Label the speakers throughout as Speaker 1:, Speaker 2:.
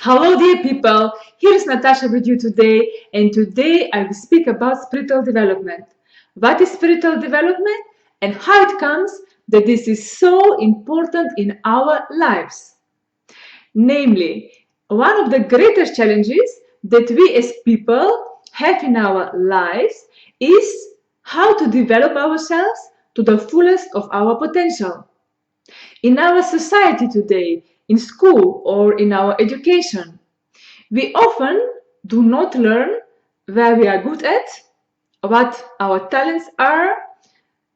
Speaker 1: Hello dear people, here is Natasha with you today, and today I will speak about spiritual development. What is spiritual development and how it comes that this is so important in our lives? Namely, one of the greatest challenges that we as people have in our lives is how to develop ourselves to the fullest of our potential. In our society today, in school or in our education, we often do not learn where we are good at, what our talents are,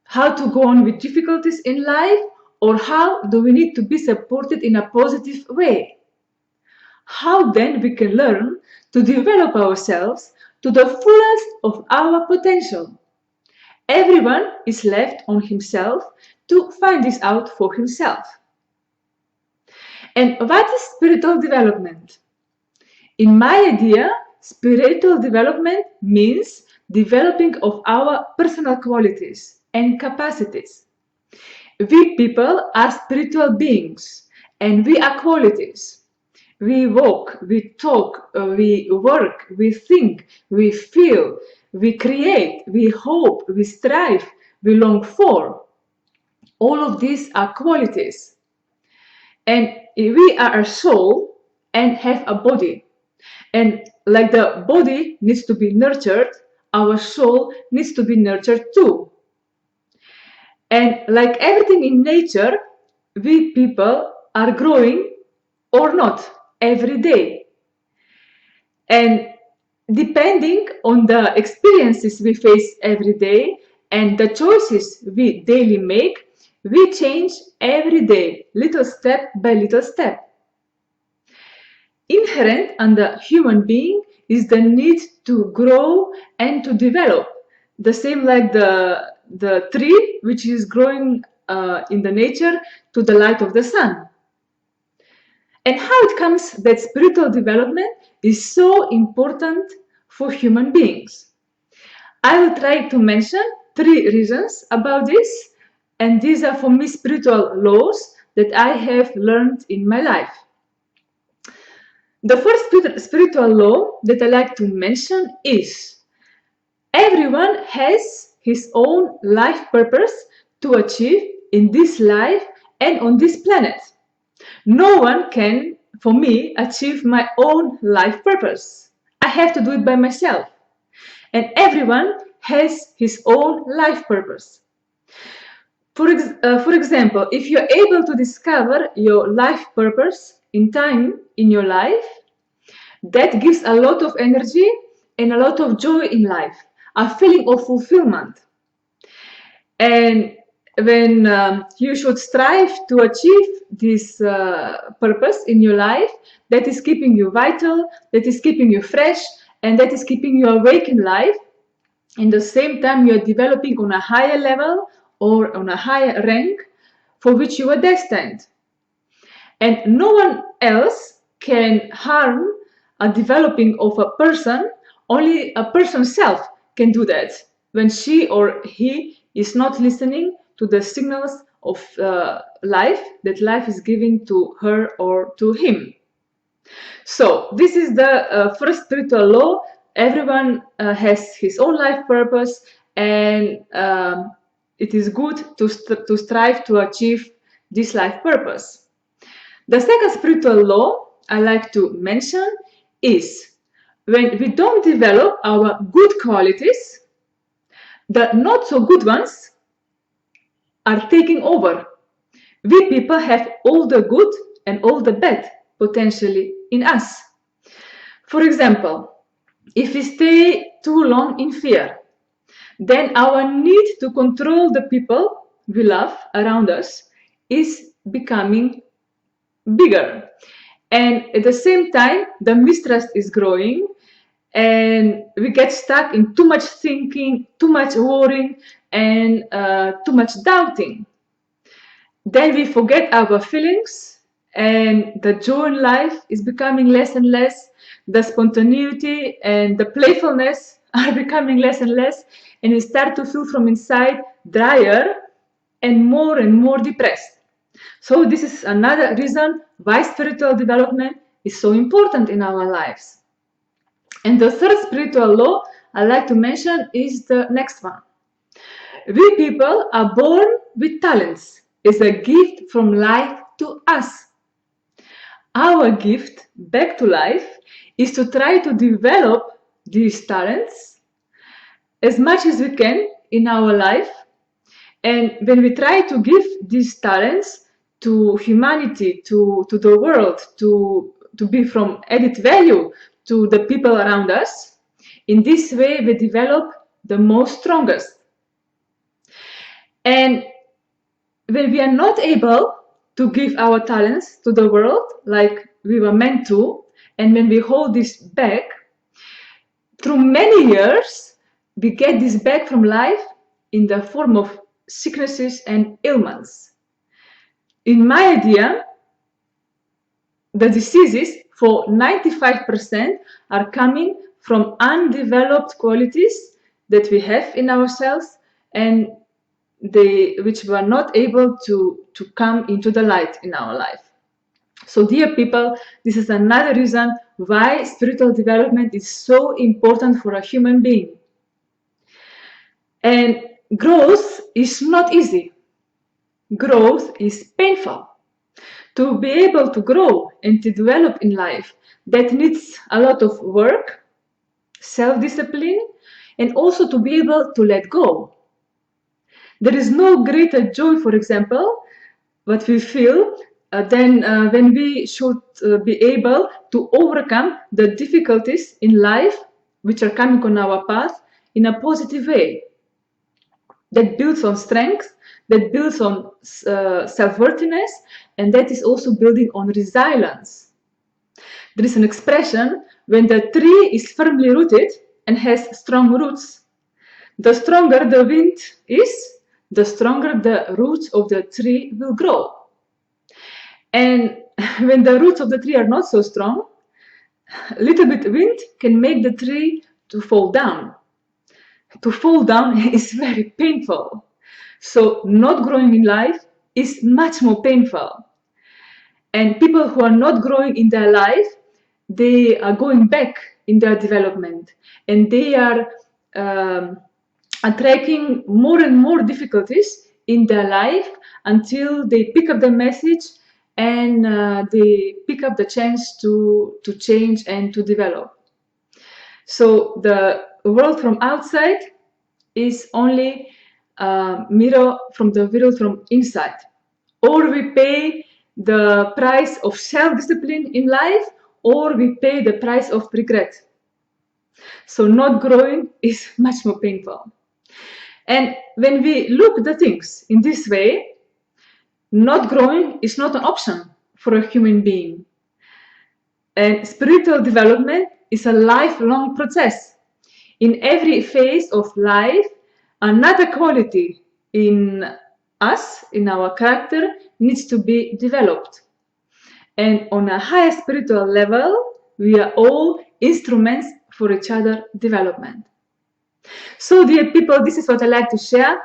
Speaker 1: how to go on with difficulties in life, or how do we need to be supported in a positive way. How then we can learn to develop ourselves to the fullest of our potential. Everyone is left on himself to find this out for himself. And what is spiritual development? In my idea, spiritual development means developing of our personal qualities and capacities. We people are spiritual beings and we are qualities. We walk, we talk, we work, we think, we feel, we create, we hope, we strive, we long for. All of these are qualities. And we are a soul and have a body. And like the body needs to be nurtured, our soul needs to be nurtured too. And like everything in nature, we people are growing or not every day. And depending on the experiences we face every day and the choices we daily make, we change every day, little step by little step. Inherent in the human being is the need to grow and to develop. The same like the tree which is growing in the nature to the light of the sun. And how it comes that spiritual development is so important for human beings. I will try to mention 3 reasons about this, and these are for me spiritual laws that I have learned in my life. The first spiritual law that I like to mention is everyone has his own life purpose to achieve in this life and on this planet. No one can, for me, achieve my own life purpose. I have to do it by myself. And everyone has his own life purpose. For example, if you're able to discover your life purpose in time in your life, that gives a lot of energy and a lot of joy in life, a feeling of fulfillment. And when you should strive to achieve this purpose in your life, that is keeping you vital, that is keeping you fresh, and that is keeping you awake in life. In the same time, you are developing on a higher level or on a higher rank for which you are destined. And no one else can harm a developing of a person. Only a person self can do that when she or he is not listening to the signals of life that life is giving to her or to him. So this is the first spiritual law. Everyone has his own life purpose, and it is good to strive to achieve this life purpose. The second spiritual law I like to mention is when we don't develop our good qualities, the not so good ones are taking over. We people have all the good and all the bad potentially in us. For example, if we stay too long in fear, then our need to control the people we love around us is becoming bigger. And at the same time, the mistrust is growing, and we get stuck in too much thinking, too much worrying, and too much doubting. Then we forget our feelings, and the joy in life is becoming less and less. The spontaneity and the playfulness are becoming less and less, and we start to feel from inside drier and more depressed. So this is another reason why spiritual development is so important in our lives. And the third spiritual law I'd like to mention is the next one. We people are born with talents. It's a gift from life to us. Our gift back to life is to try to develop these talents as much as we can in our life. And when we try to give these talents to humanity, to the world, to be from added value to the people around us, in this way we develop the most strongest. And when we are not able to give our talents to the world like we were meant to, and when we hold this back, through many years, we get this back from life in the form of sicknesses and ailments. In my idea, the diseases for 95% are coming from undeveloped qualities that we have in ourselves and which were not able to come into the light in our life. So dear people, this is another reason why spiritual development is so important for a human being. And growth is not easy. Growth is painful. To be able to grow and to develop in life, that needs a lot of work, self-discipline, and also to be able to let go. There is no greater joy, for example, what we feel than when we should be able to overcome the difficulties in life which are coming on our path in a positive way. That builds on strength, that builds on self-worthiness, and that is also building on resilience. There is an expression, when the tree is firmly rooted and has strong roots, the stronger the wind is, the stronger the roots of the tree will grow. And when the roots of the tree are not so strong, a little bit wind can make the tree to fall down. To fall down is very painful. So not growing in life is much more painful. And people who are not growing in their life, they are going back in their development, and they are attracting more and more difficulties in their life until they pick up the message and they pick up the chance to change and to develop. So the world from outside is only a mirror from the world from inside. Or we pay the price of self-discipline in life, or we pay the price of regret. So not growing is much more painful. And when we look at the things in this way, not growing is not an option for a human being. And spiritual development is a lifelong process. In every phase of life, another quality in us, in our character, needs to be developed. And on a higher spiritual level, we are all instruments for each other development. So dear people, this is what I like to share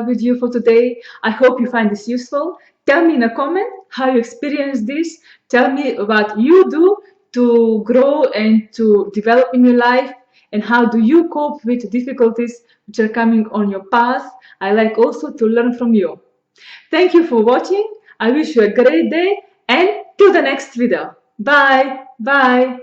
Speaker 1: with you for today. I hope you find this useful. Tell me in a comment how you experience this. Tell me what you do to grow and to develop in your life, and how do you cope with difficulties which are coming on your path. I like also to learn from you. Thank you for watching. I wish you a great day, and till the next video. Bye. Bye.